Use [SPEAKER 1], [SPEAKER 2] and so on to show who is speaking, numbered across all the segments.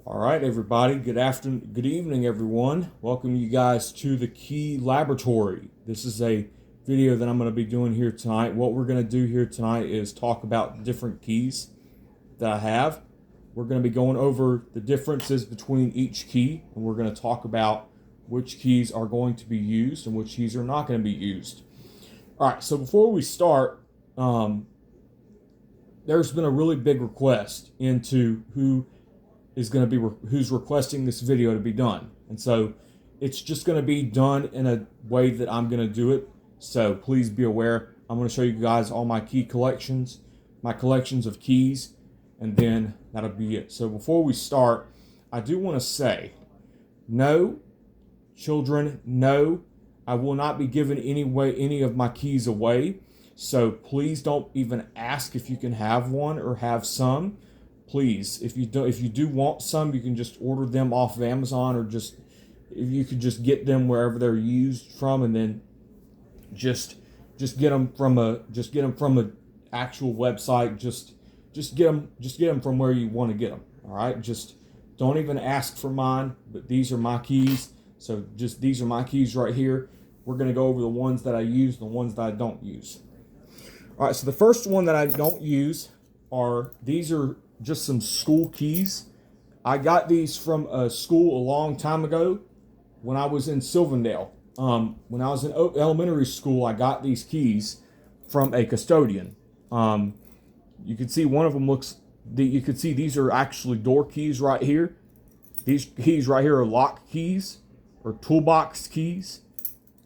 [SPEAKER 1] All right, everybody. Good afternoon, good evening, everyone. Welcome you guys to the Key Laboratory. This is a video that I'm going to be doing here tonight. What we're going to do here tonight is talk about different keys that I have. We're going to be going over the differences between each key, and we're going to talk about which keys are going to be used and which keys are not going to be used. All right, so before we start, there's been a really big request into who's requesting this video to be done, and so it's just going to be done in a way that I'm going to do it. So please be aware. I'm going to show you guys all my key collections, my collections of keys, and then that'll be it. So before we start, I do want to say, no, children, no, I will not be giving any of my keys away. So please don't even ask if you can have one or have some. Please, if you do want some, you can just order them off of Amazon, or just if you could just get them wherever they're used from, and then just get them from a actual website. Just get them from where you want to get them. All right, just don't even ask for mine. But these are my keys. So these are my keys right here. We're gonna go over the ones that I use, the ones that I don't use. All right, so the first one that I don't use these are just some school keys. I got these from a school a long time ago when I was in Sylvandale. When I was in elementary school, I got these keys from a custodian. You can see one of them you can see these are actually door keys right here. These keys right here are lock keys or toolbox keys.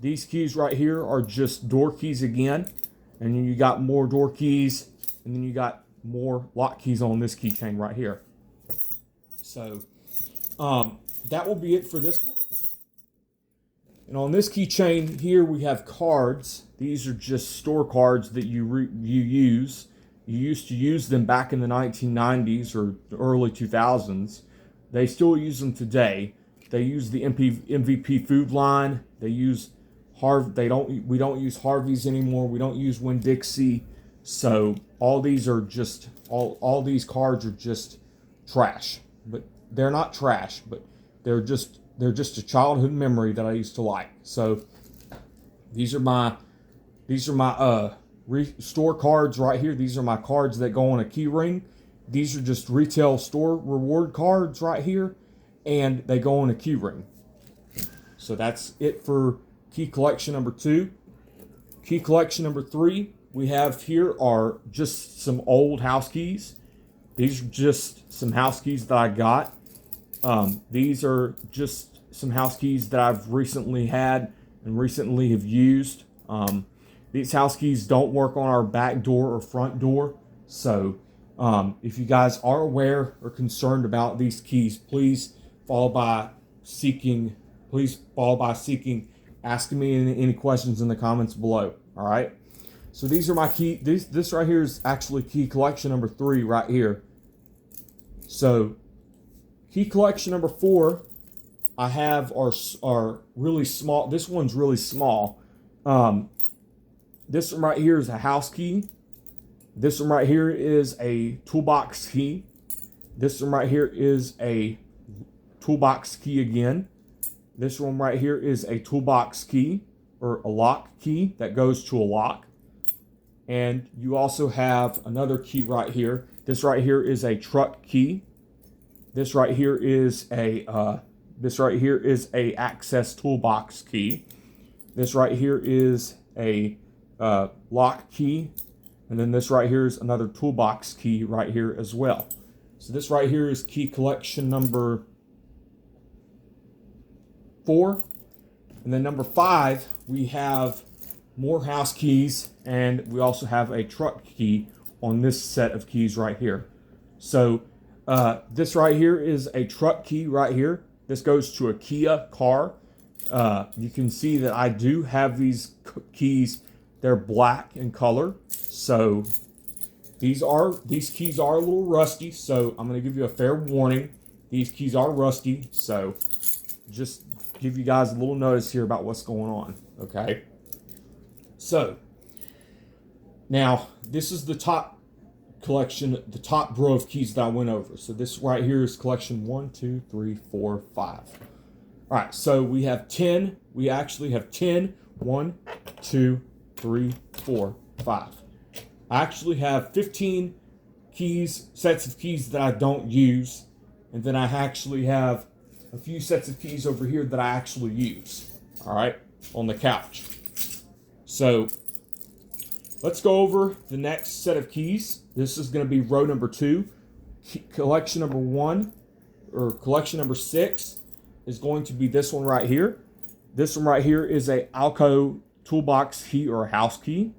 [SPEAKER 1] These keys right here are just door keys again. And then you got more door keys, and then you got more lock keys on this keychain right here. So that will be it for this one. And on this keychain here, we have cards. These are just store cards that you use. You used to use them back in the 1990s or early 2000s. They still use them today. They use the MVP food line. They use we don't use Harvey's anymore. We don't use Winn-Dixie. So all these cards are just trash. But they're not trash, but they're just a childhood memory that I used to like. So these are my store cards right here. These are my cards that go on a key ring. These are just retail store reward cards right here, and they go on a key ring. So that's it for key collection number 2. Key collection number 3 we have here are just some old house keys. These are just some house keys that I got. These are just some house keys that I've recently had and recently have used. These house keys don't work on our back door or front door. So if you guys are aware or concerned about these keys, please follow by seeking asking me any questions in the comments below. All right. So these are my key. This right here is actually key collection number 3 right here. So key collection number 4 I have are really small. This one's really small. This one right here is a house key. This one right here is a toolbox key. This one right here is a toolbox key again. This one right here is a toolbox key or a lock key that goes to a lock. And you also have another key right here. This right here is a truck key. This right here is a access toolbox key. This right here is a lock key. And then this right here is another toolbox key right here as well. So this right here is key collection number 4. And then number 5, we have more house keys, and we also have a truck key on this set of keys right here. So this right here is a truck key right here. This goes to a Kia car. You can see that I do have these keys. They're black in color. So these keys are a little rusty. So I'm going to give you a fair warning. These keys are rusty. So just give you guys a little notice here about what's going on. Okay. So now this is the top collection, the top row of keys that I went over. So this right here is collection 1, 2, 3, 4, 5. All right, so we have 10. We actually have 10. 1, 2, 3, 4, 5. I actually have 15 keys, sets of keys that I don't use. And then I actually have a few sets of keys over here that I actually use. All right, on the couch. So let's go over the next set of keys. This is going to be row number 2. Collection number 1, or collection number 6, is going to be this one right here. This one right here is a Alco toolbox key or a house key.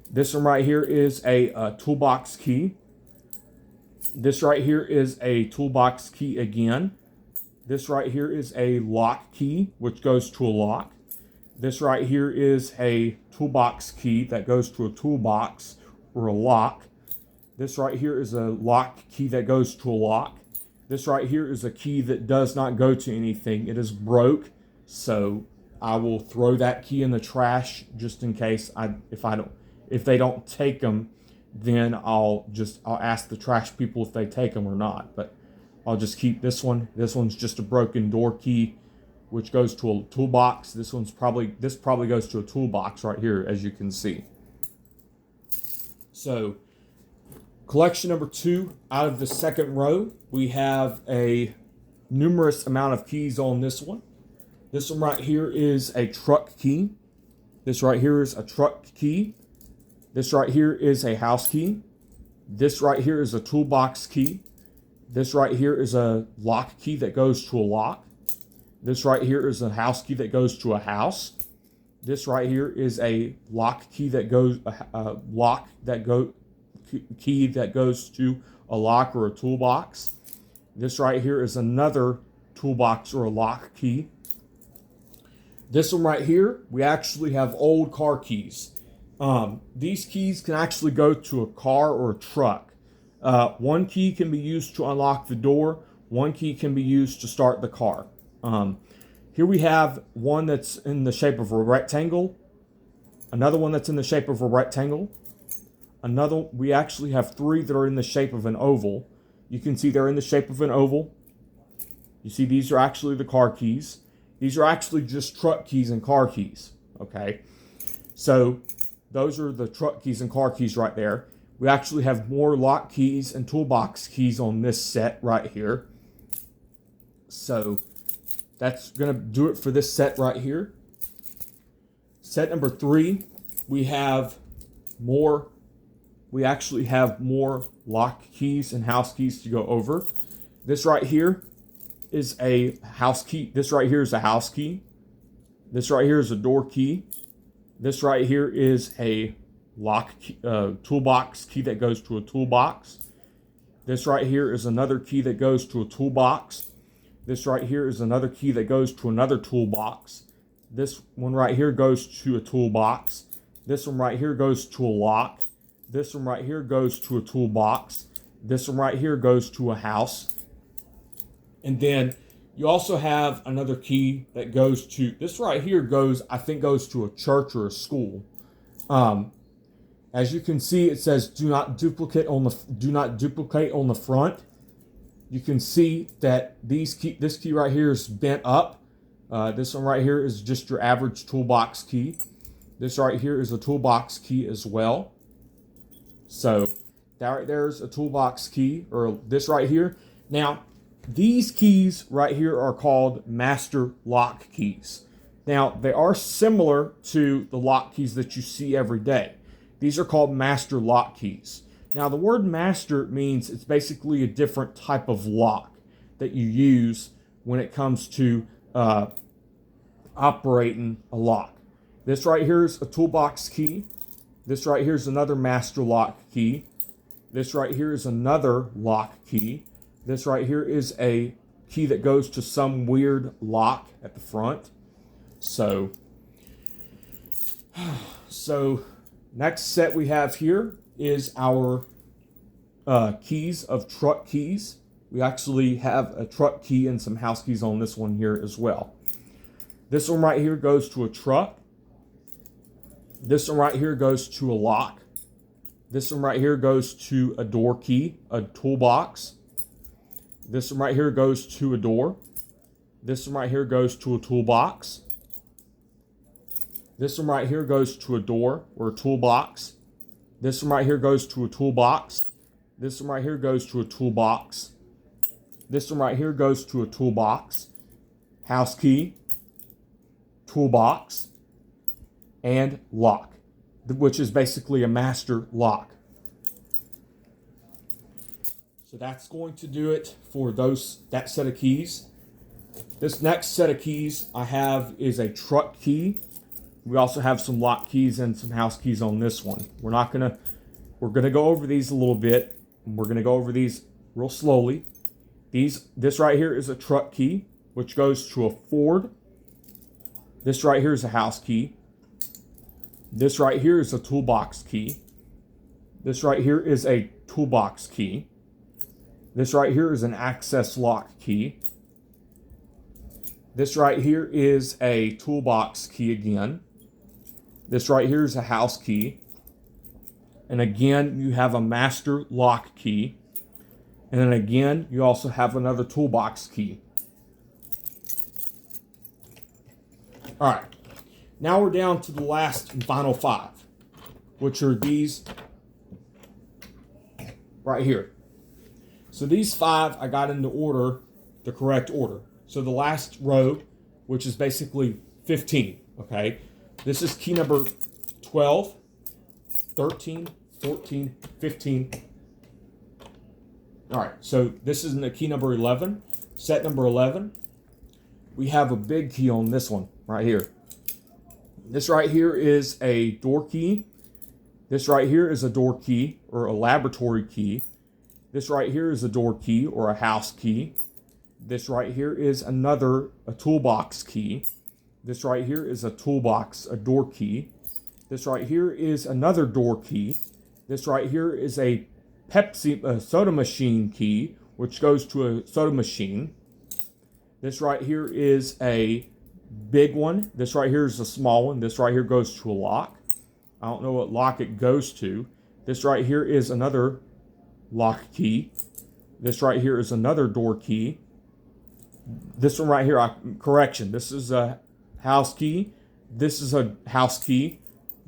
[SPEAKER 1] This one right here is a toolbox key. This right here is a toolbox key again. This right here is a lock key, which goes to a lock. This right here is a toolbox key that goes to a toolbox or a lock. This right here is a lock key that goes to a lock. This right here is a key that does not go to anything. It is broke, so I will throw that key in the trash just in case if they don't take them, then I'll ask the trash people if they take them or not. But I'll just keep this one. This one's just a broken door key, which goes to a toolbox. This probably goes to a toolbox right here, as you can see. So collection number 2 out of the second row, we have a numerous amount of keys on this one. This one right here is a truck key. This right here is a truck key. This right here is a house key. This right here is a toolbox key. This right here is a lock key that goes to a lock. This right here is a house key that goes to a house. This right here is a lock key that goes key that goes to a lock or a toolbox. This right here is another toolbox or a lock key. This one right here, we actually have old car keys. These keys can actually go to a car or a truck. One key can be used to unlock the door. One key can be used to start the car. Here we have one that's in the shape of a rectangle. Another one that's in the shape of a rectangle. We actually have 3 that are in the shape of an oval. You can see they're in the shape of an oval. You see these are actually the car keys. These are actually just truck keys and car keys. Okay, so those are the truck keys and car keys right there. We actually have more lock keys and toolbox keys on this set right here. So that's going to do it for this set right here. Set number 3, we actually have more lock keys and house keys to go over. This right here is a house key. This right here is a house key. This right here is a door key. This right here is a lock key, toolbox key that goes to a toolbox. This right here is another key that goes to a toolbox. This right here is another key that goes to another toolbox. This one right here goes to a toolbox. This one right here goes to a lock. This one right here goes to a toolbox. This one right here goes to a house. And then you also have another key that goes to, this right here goes to a church or a school. As you can see, it says do not duplicate on the front. You can see that this key right here is bent up. This one right here is just your average toolbox key. This right here is a toolbox key as well. So that right there is a toolbox key, or this right here. Now, these keys right here are called master lock keys. Now, they are similar to the lock keys that you see every day. These are called master lock keys. Now, the word master means it's basically a different type of lock that you use when it comes to operating a lock. This right here is a toolbox key. This right here is another master lock key. This right here is another lock key. This right here is a key that goes to some weird lock at the front. So next set we have here is our keys of truck keys. We actually have a truck key and some house keys on this one here as well. This one right here goes to a truck. This one right here goes to a lock. This one right here goes to a door key, a toolbox. This one right here goes to a door. This one right here goes to a toolbox. This one right here goes to a door or a toolbox. This one right here goes to a toolbox. This one right here goes to a toolbox. This one right here goes to a toolbox. House key, toolbox, and lock, which is basically a master lock. So that's going to do it for that set of keys. This next set of keys I have is a truck key. We also have some lock keys and some house keys on this one. We're gonna go over these a little bit. We're gonna go over these real slowly. This right here is a truck key, which goes to a Ford. This right here is a house key. This right here is a toolbox key. This right here is a toolbox key. This right here is an access lock key. This right here is a toolbox key again. This right here is a house key. And again, you have a master lock key. And then again, you also have another toolbox key. All right. Now we're down to the last and final 5, which are these right here. So these 5 I got into order, the correct order. So the last row, which is basically 15, okay? This is key number 12, 13, 14, 15. All right, so this is the key number 11, set number 11. We have a big key on this one right here. This right here is a door key. This right here is a door key or a laboratory key. This right here is a door key or a house key. This right here is a toolbox key. This right here is a door key. This right here is another door key. This right here is a soda machine key, which goes to a soda machine. This right here is a big one. This right here is a small one. This right here goes to a lock. I don't know what lock it goes to. This right here is another lock key. This right here is another door key. This one right here, correction, this is a house key. This is a house key.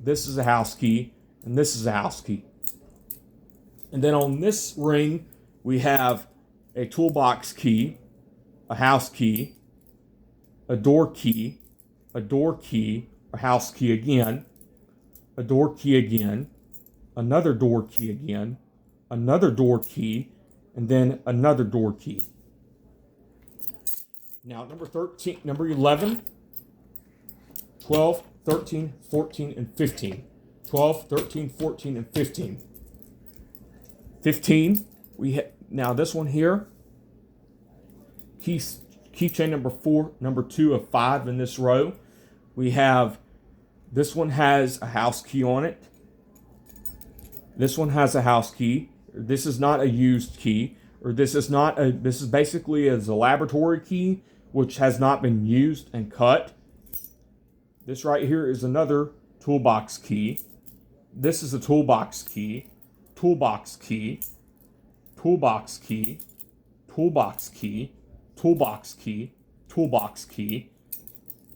[SPEAKER 1] This is a house key. And this is a house key. And then on this ring, we have a toolbox key, a house key, a door key, a house key again, a door key again, another door key again, another door key, and then another door key. Now, number 11, 12, 13, 14, and 15. 12, 13, 14, and 15. 15, now this one here, keychain number 4, number 2 of 5 in this row. We have, this one has a house key on it. This one has a house key. This is not a used key, or this is basically a laboratory key, which has not been used and cut. This right here is another toolbox key. This is a toolbox key, toolbox key, toolbox key, toolbox key, toolbox key, toolbox key.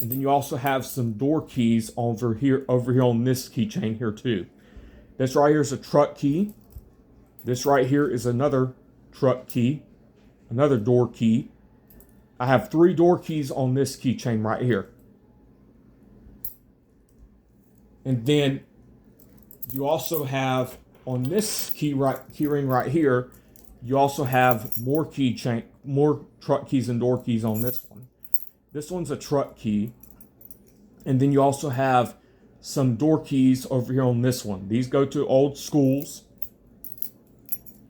[SPEAKER 1] And then you also have some door keys over here on this keychain here too. This right here is a truck key. This right here is another truck key, another door key. I have 3 door keys on this keychain right here. And then you also have on this key ring right here, you also have more truck keys and door keys on this one. This one's a truck key. And then you also have some door keys over here on this one. These go to old schools.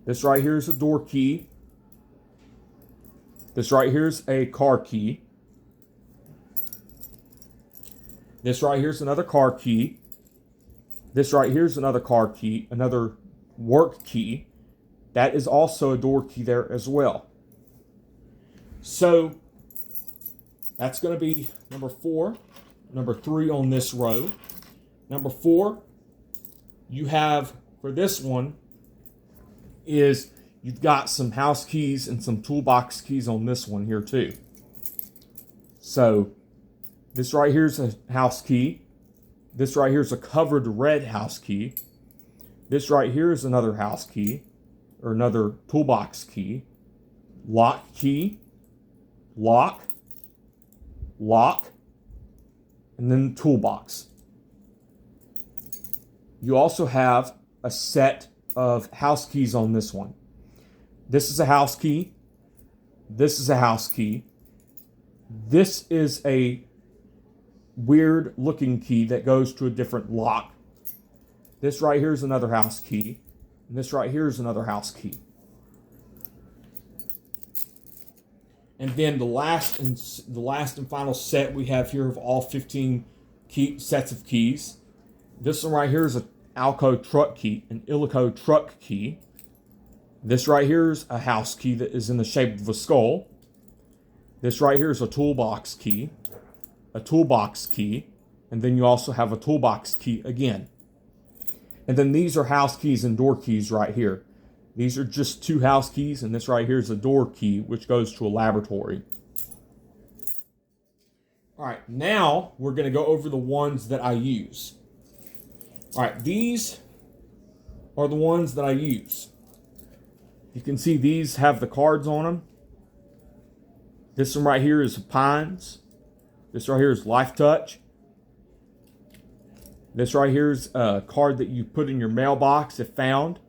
[SPEAKER 1] This right here is a door key. This right here is a car key. This right here is another car key. This right here is another car key, another work key. That is also a door key there as well. So that's going to be number 4, number 3 on this row. Number 4, you have for this one is you've got some house keys and some toolbox keys on this one here too. So this right here is a house key. This right here is a covered red house key. This right here is another house key, or another toolbox key. Lock key, lock, lock, and then toolbox. You also have a set of house keys on this one. This is a house key. This is a house key. This is a weird looking key that goes to a different lock. This right here is another house key. And this right here is another house key. And then the last and final set we have here of all 15 sets of keys. This one right here is an Alco truck key, an Illico truck key. This right here is a house key that is in the shape of a skull. This right here is a toolbox key, and then you also have a toolbox key again. And then these are house keys and door keys right here. These are just 2 house keys, and this right here is a door key, which goes to a laboratory. All right, now we're going to go over the ones that I use. All right, these are the ones that I use. You can see these have the cards on them. This one right here is Pines. This right here is Life Touch. This right here is a card that you put in your mailbox if found.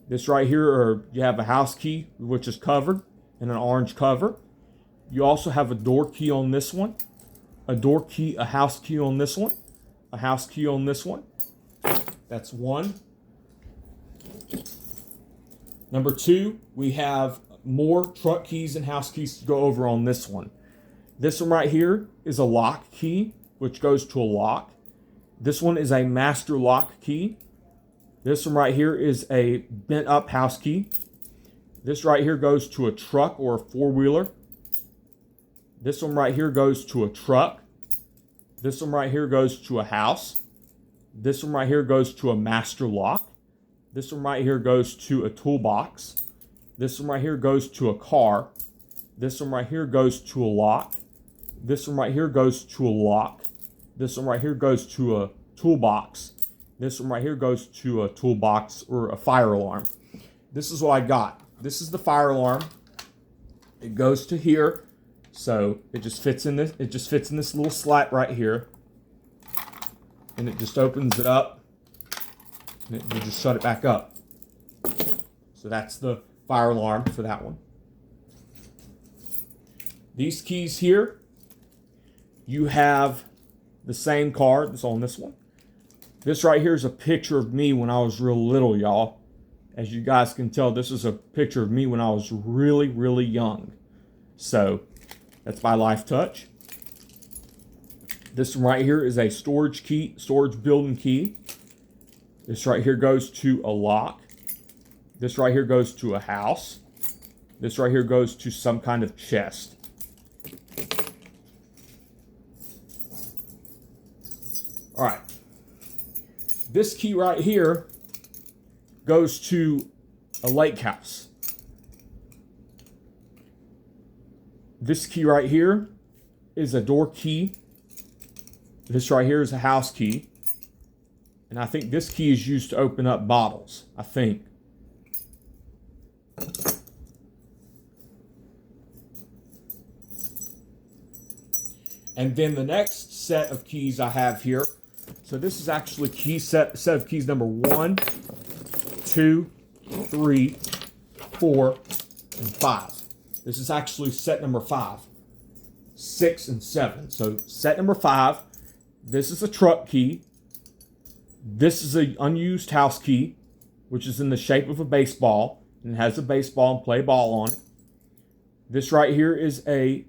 [SPEAKER 1] This right here, you have a house key, which is covered in an orange cover. You also have a door key on this one, a door key, a house key on this one, a house key on this one. That's one. Number 2, we have more truck keys and house keys to go over on this one. This one right here is a lock key, which goes to a lock. This one is a master lock key. This one right here is a bent up house key. This right here goes to a truck or a 4-wheeler. This one right here goes to a truck. This one right here goes to a house. This one right here goes to a master lock. This one right here goes to a toolbox. This one right here goes to a car. This one right here goes to a lock. This one right here goes to a lock. This one right here goes to a toolbox. This one right here goes to a toolbox or a fire alarm. This is what I got. This is the fire alarm. It goes to here. So it just fits in this. It just fits in this little slat right here. And it just opens it up. And you just shut it back up. So that's the fire alarm for that one. These keys here, you have the same card that's on this one. This right here is a picture of me when I was real little, y'all. As you guys can tell, this is a picture of me when I was really, really young. So that's my Life Touch. This one right here is a storage key, storage building key. This right here goes to a lock. This right here goes to a house. This right here goes to some kind of chest. All right. This key right here goes to a lake house. This key right here is a door key. This right here is a house key. And I think this key is used to open up bottles, I think. And then the next set of keys I have here. So this is actually set of keys number 1, 2, 3, 4, and 5. This is actually set number 5, 6, and 7. So set number 5, this is a truck key. This is an unused house key, which is in the shape of a baseball and has a baseball and play ball on it. This right here is a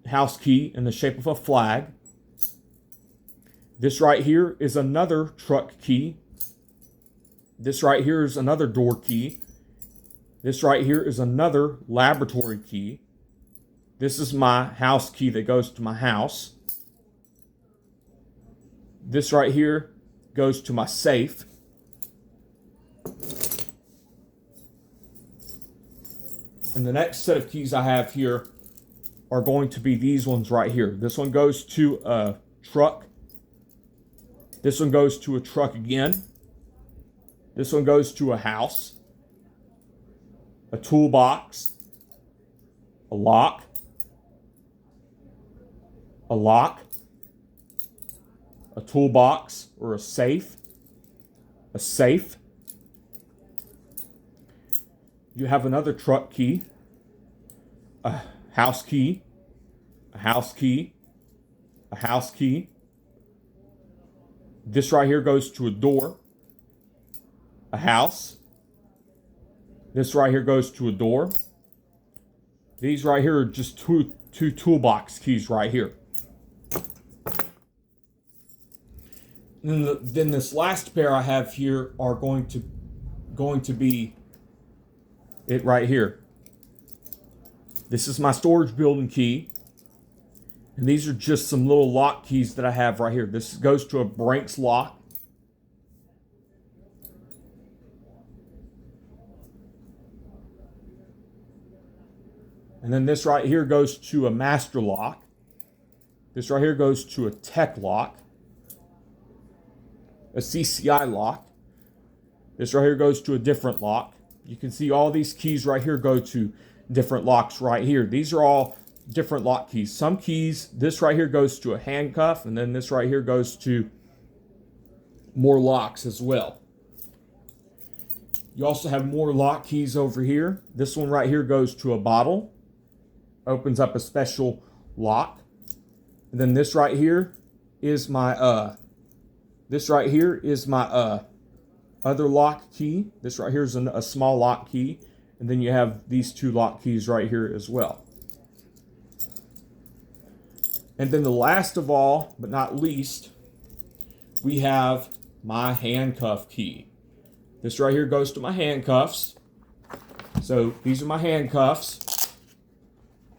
[SPEAKER 1] house key in the shape of a flag. This right here is another truck key. This right here is another door key. This right here is another laboratory key. This is my house key that goes to my house. This right here goes to my safe. And the next set of keys I have here are going to be these ones right here. This one goes to a truck. This one goes to a truck again. This one goes to a house, a toolbox, a lock, a toolbox or a safe, You have another truck key, a house key, a house key, a house key. This right here goes to a door, a house. This right here goes to a door. These right here are just two toolbox keys right here. And then this last pair I have here are going to be it right here. This is my storage building key. And these are just some little lock keys that I have right here. This goes to a Brinks lock. And then this right here goes to a master lock. This right here goes to a tech lock. A CCI lock. This right here goes to a different lock. You can see all these keys right here go to different locks right here. These are all different lock keys. Some keys, this right here goes to a handcuff, and then this right here goes to more locks as well. You also have more lock keys over here. This one right here goes to a bottle, opens up a special lock. And then this right here is my other lock key. This right here is a small lock key. And then you have these two lock keys right here as well. And then the last of all, but not least, we have my handcuff key. This right here goes to my handcuffs. So these are my handcuffs.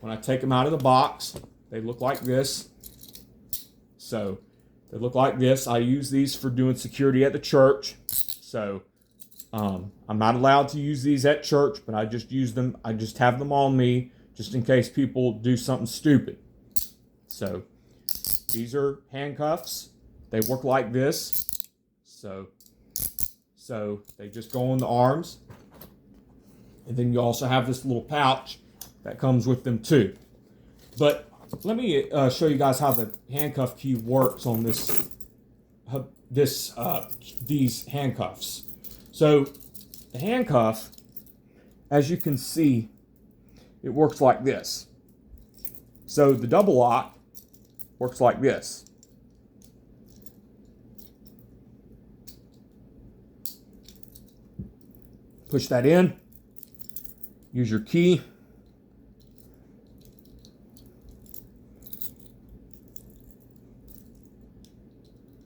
[SPEAKER 1] When I take them out of the box, they look like this. So they look like this. I use these for doing security at the church. So I'm not allowed to use these at church, but I just use them. I just have them on me just in case people do something stupid. So these are handcuffs. They work like this. So they just go on the arms. And then you also have this little pouch that comes with them too. But let me show you guys how the handcuff key works on these handcuffs. So the handcuff, as you can see, it works like this. So the double lock works like this. Push that in. Use your key.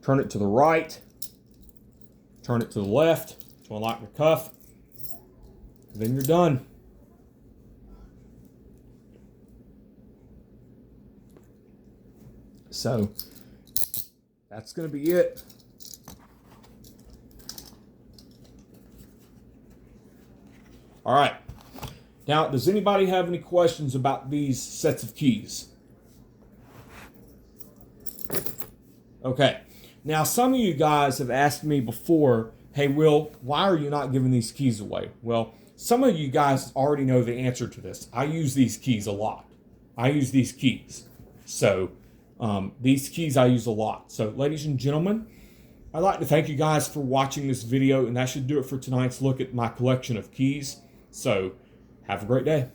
[SPEAKER 1] Turn it to the right. Turn it to the left to unlock the cuff. Then you're done. So that's going to be it. All right. Now, does anybody have any questions about these sets of keys? Okay. Now, some of you guys have asked me before, hey, Will, why are you not giving these keys away? Well, some of you guys already know the answer to this. I use these keys a lot. I use these keys. So, these keys I use a lot. So, ladies and gentlemen, I'd like to thank you guys for watching this video, and that should do it for tonight's look at my collection of keys. So, have a great day.